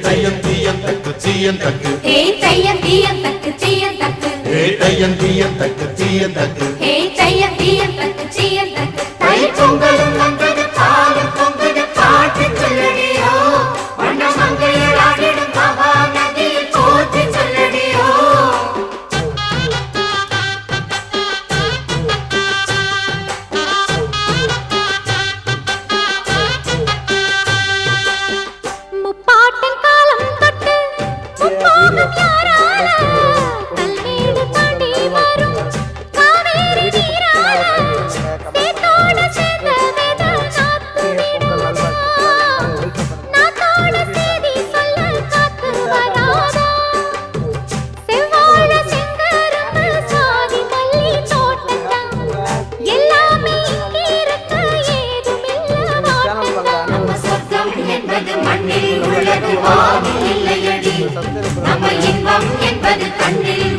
தையம் தீயம் தக்கு சீயம் தக்கு தையம் தீயம் தக்கு சீயம் தக்கு தையம் தீயம் தக்கு சீயம் தக்கு தையம் தீயம் தக்கு சீயம் தக்கு தை பொங்கலும் வந்தது பாலும் பொங்குது பாட்டு சொல்லடியோ வண்ண மங்கையர் ஆடிடும் மகா நதியில் போற்றி சொல்லடியோ முப்பாட்டின் காலம் தொட்டு முப்போகம் யாரால கல்வீடு தாண்டி வரும் காவேரி நீரால சேத்தோட சேர்ந்த வேத நாத்தோட சேதி சொல்ல காத்து வராதா செவ்வாழ செங்கரும்பு சாதி மல்லி தோட்டத்தான் எல்லாமே இங்கிருக்க ஏதுமில்ல வாட்டத்தான் நம்ம சொர்க்கம் என்பது மண்ணில் உள்ளது வானில் இல்லையடி நம்ம இன்பம் என்பது கண்ணில்